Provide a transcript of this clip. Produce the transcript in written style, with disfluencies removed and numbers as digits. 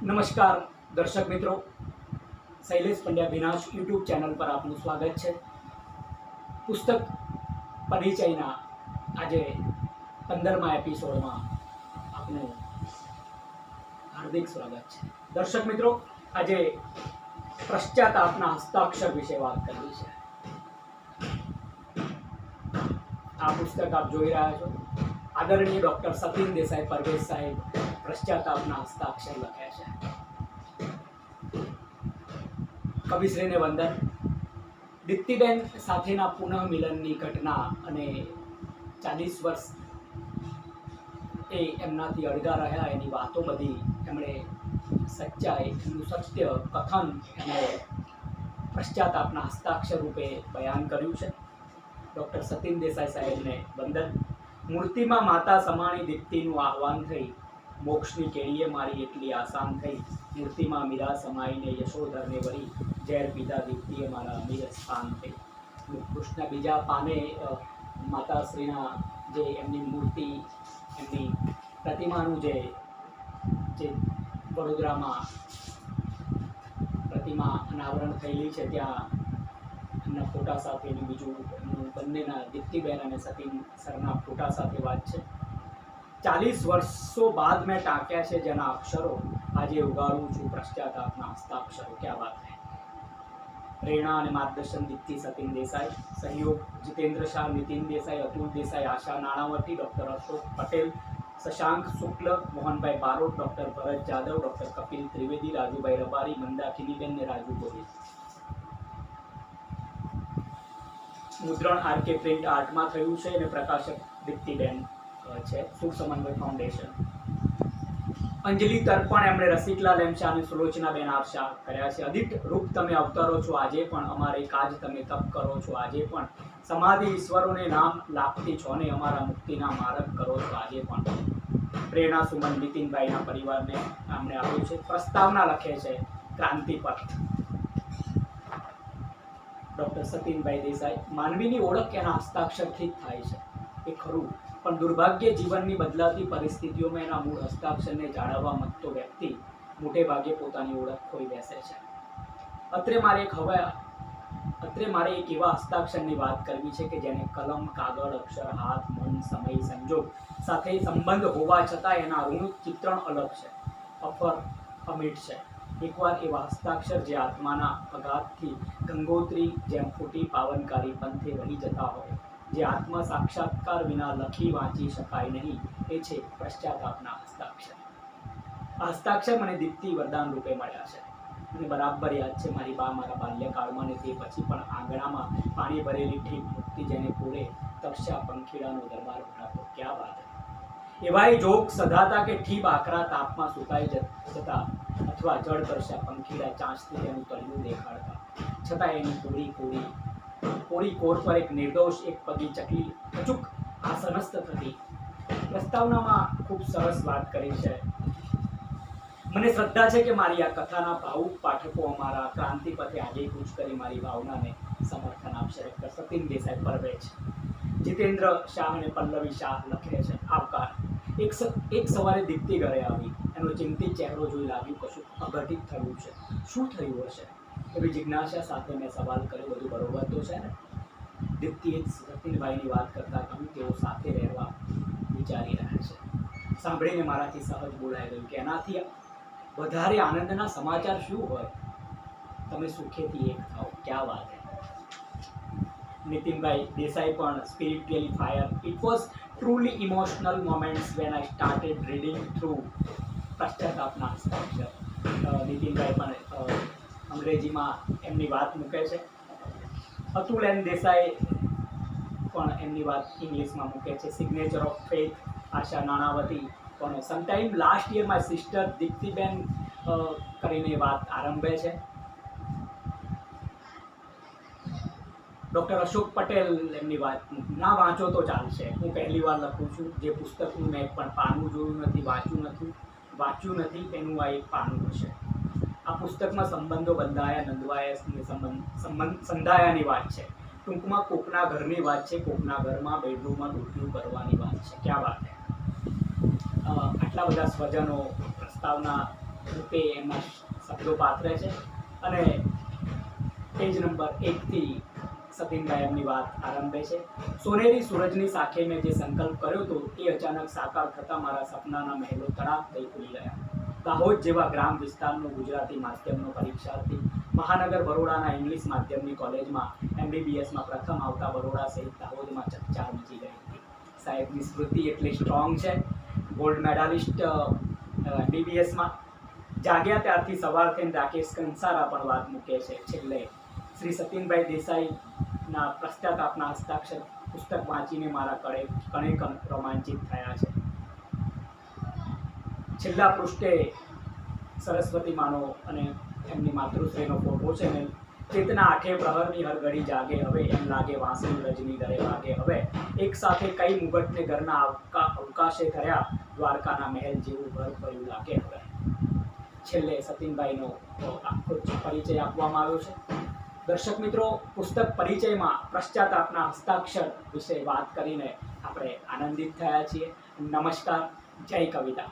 નમસ્કાર દર્શક મિત્રો, શૈલેષ પંડ્યા વિનાશ યુટ્યુબ ચેનલ પર આપનું સ્વાગત છે. પુસ્તક પરિચયના આજે 15મા એપિસોડમાં આપનું હાર્દિક સ્વાગત છે. દર્શક મિત્રો, આજે પશ્ચાતાપના હસ્તાક્ષર વિશે વાત કરવી છે. આ પુસ્તક આપ જોઈ રહ્યા છો. આદરણીય ડૉક્ટર સતીન દેસાઈ પરવેશ સાહેબ પશ્ચાતાપના હસ્તાક્ષર લખ્યા છે. કવિશ્રીને વંદન. દીપ્તિબેન સાથેના પુનઃ મિલનની ઘટના અને 40 વર્ષ એ એમનાથી અળગા રહ્યા એની વાતો બધી એમણે સચ્ચાઈ, એમનું સત્ય કથન એમણે પશ્ચાતાપના હસ્તાક્ષર રૂપે બયાન કર્યું છે. ડૉક્ટર સતીન દેસાઈ સાહેબને વંદન. મૂર્તિમાં માતા સમાણી દીપ્તિનું આહવાન થઈ, મોક્ષની કેળીએ મારી એટલી આસાન થઈ. મૂર્તિમાં મીરા સમાઈને યશોધરને વળી, ઝેર પીધા દીપ્તિએ મારા અમીર સ્થાન થઈ. કૃષ્ણ બીજા પાને માતાશ્રીના જે એમની મૂર્તિ, એમની પ્રતિમાનું જે વડોદરામાં પ્રતિમા અનાવરણ થયેલી છે, ત્યાં એમના ફોટા સાથેનું બીજું એમનું બંનેના દીપ્તિબેન અને સતીન સરના ફોટા સાથે વાત છે. 40 વર્ષો બાદ મેં ટાંક્યા છે જેના અક્ષરો, આજે ઉગાડું છું પશ્ચાતાપના હસ્તાક્ષરો. ક્યાં વાત છે. પ્રેરણા અને માર્ગદર્શન દીપ્તિ સતીન દેસાઈ. સહયોગ જીતેન્દ્ર શાહ, નીતિન દેસાઈ, અતુલ દેસાઈ, આશા નાણાવટી, ડૉક્ટર અશોક પટેલ, શશાંક શુક્લ, મોહનભાઈ બારોટ, ડૉક્ટર ભરત જાદવ, ડૉક્ટર કપિલ ત્રિવેદી, રાજુભાઈ રબારી, મંદાકિનીબેન ને રાજુ ગોહિલ. મુદ્રણ આરકે પ્રિન્ટ આર્ટમાં થયું છે અને પ્રકાશક દીપ્તિબેન છે. સુખ સમન્વય ફાઉન્ડેશન. અંજલિ તર્પણ એમણે રસિકલાલ એમ શાહ અને સુલોચનાબેન આર શાહ કર્યા છે. અદિત રૂપ તમે અવતરો છો આજે પણ, અમારે કાજ તમે તપ કરો છો આજે પણ. સમાધિ ઈશ્વરોને નામ લાપતી છો ને અમારા મુક્તિના માર્ગ કરો છો આજે પણ. પ્રેરણા સુમન નીતિનભાઈના પરિવારને એમણે આપ્યું છે. પ્રસ્તાવના લખે છે ક્રાંતિપથ ડૉક્ટર સતીનભાઈ દેસાઈ. માનવીની ઓળખ એના હસ્તાક્ષરથી જ થાય છે, એ ખરું, પણ દુર્ભાગ્ય જીવનની બદલાતી પરિસ્થિતિઓમાં એના મૂળ હસ્તાક્ષરને જાળવવા માંગતો વ્યક્તિ મોટે ભાગે પોતાની ઓળખ ખોઈ બેસે છે. અત્રે મારે એક એવા હસ્તાક્ષરની વાત કરવી છે કે જેને કલમ, કાગળ, અક્ષર, હાથ, મન, સમય, સંજોગ સાથે સંબંધ હોવા છતાં એના ઋણ ચિત્રણ અલગ છે, અફર અમીટ છે. એકવાર એવા હસ્તાક્ષર જે આત્માના અઘાતથી ગંગોત્રી જેમ ફૂટી પાવનકારી પંથે વહી જતા હોય, જે આત્મ સાક્ષાત્કાર વિના લખી વાંચી શકાય નહીં, એ છે પશ્ચાતાપના હસ્તાક્ષર. આ હસ્તાક્ષર મને દીપ્તિ વરદાન રૂપે મળ્યા છે. મને બરાબર યાદ છે, મારી બા મારા બાલ્યકાળમાં ને તે પછી પણ આંગણામાં પાણી ભરેલી ઠીક મુક્તિ જેને પૂરે, તરસ્યા પંખીડાનો દરબાર ભરાતો. ક્યાં વાત. એવાય જોગ સધાતા કે ઠીબ આકરા તાપમાં સુકાઈ જતા, અથવા જળ તરસ્યા પંખીડા ચાંચથી તેનું તળિયું દેખાડતા, છતાં એની કોરી કોર પર એક નિર્દોષ એક પગી ચકલી અચૂક આસનસ્થ થતી. પ્રસ્તાવનામાં ખૂબ સરસ વાત કરી છે. મને શ્રદ્ધા છે કે મારી આ કથાના ભાવુક પાઠકો અમારા ક્રાંતિપથે આજે કૂચ કરી મારી ભાવનાને સમર્થન આપશે. ડૉક્ટર સતીન દેસાઈ પરવેશ. જીતેન્દ્ર શાહ અને પલ્લવી શાહ લખે છે. આવકાર. એક સવારે દીપ્તિ ઘરે આવી. એનો ચિંતિત ચહેરો જોઈ લાગ્યું કશું અઘટિત થયું છે. શું થયું હશે એવી જિજ્ઞાસા સાથે મેં સવાલ કર્યો. બધું બરોબર તો છે ને? દીપ્તિએ સતીનભાઈની વાત કરતા કહ્યું તેઓ સાથે રહેવા વિચારી રહ્યા છે. સાંભળીને મારાથી સહજ બોલાઈ ગયું કે એનાથી વધારે આનંદના સમાચાર શું હોય? તમે સુખેથી એક થાઓ. ક્યાં વાત છે. નીતિનભાઈ દેસાઈ પણ spiritually fire. It was truly emotional moments when I started reading through પશ્ચાતાપના હસ્તાક્ષર. નીતિનભાઈ પણ અંગ્રેજીમાં એમની વાત મૂકે છે. અતુલ એન દેસાઈ પણ એમની વાત ઇંગ્લિશમાં મૂકે છે. Signature of faith Asha Nanavati પણ sometime last year my sister Diptiben કરીને વાત આરંભે છે. ડૉક્ટર અશોક પટેલ એમની વાત ના વાંચો તો ચાલશે. હું પહેલી વાર લખું છું. જે પુસ્તકનું મેં પણ પાનું જોયું નથી, વાંચ્યું નથી એનું આ એક પાનું હશે. આ પુસ્તકમાં સંબંધો બંધાયા, નંદવાયા, સંધાયાની વાત છે. ટૂંકમાં કોકના ઘરની વાત છે. કોકના ઘરમાં બેડરૂમમાં ડોક્યું કરવાની વાત છે. ક્યાં વાત છે. આટલા બધા સ્વજનો, પ્રસ્તાવના રૂપે એમના શબ્દો પાથરે છે અને પેજ નંબર 1 સતીનભાઈ એમની વાત આરંભે છે. સોનેરી સૂરજની સાખે મેં જે સંકલ્પ કર્યો હતો એ અચાનક સાકાર થતા મારા સપનાના મહેલો તડાક થઈ ખુલી ગયા. દાહોદ જેવા ગ્રામ વિસ્તારનો ગુજરાતી માધ્યમનો પરીક્ષાર્થી મહાનગર બરોડાના ઇંગ્લિશ માધ્યમની કોલેજમાં MBBSમાં પ્રથમ આવતા બરોડા સહિત દાહોદમાં ચકચાર મચી ગઈ હતી. સાહેબની સ્મૃતિ એટલી સ્ટ્રોંગ છે. ગોલ્ડ મેડાલિસ્ટ MBBSમાં જાગ્યા ત્યારથી સવાર થઈને રાકેશ કંસારા પણ વાત મૂકે છે. છેલ્લે શ્રી સતીનભાઈ દેસાઈના પશ્ચાતાપના હસ્તાક્ષર પુસ્તક વાંચીને મારા કણે રોમાંચિત થયા છે. છેલ્લા પૃષ્ઠે સરસ્વતી માનો અને એમની માતૃશ્રીનો ફોટો છે ને ચેતના આઠે પ્રહરની હર ઘડી જાગે હવે એમ લાગે વાંસળી રજની દરે વાગે હવે એક સાથે કઈ મુગટને ઘરના અવકાશે કર્યા દ્વારકાના મહેલ જેવું ઘર ભર્યું લાગે હવે. છેલ્લે સતીનભાઈનો આખો પરિચય આપવામાં આવ્યો છે. દર્શક મિત્રો, પુસ્તક પરિચયમાં પશ્ચાતાપના હસ્તાક્ષર વિશે વાત કરીને આપણે આનંદિત થયા છીએ. નમસ્કાર, જય કવિતા.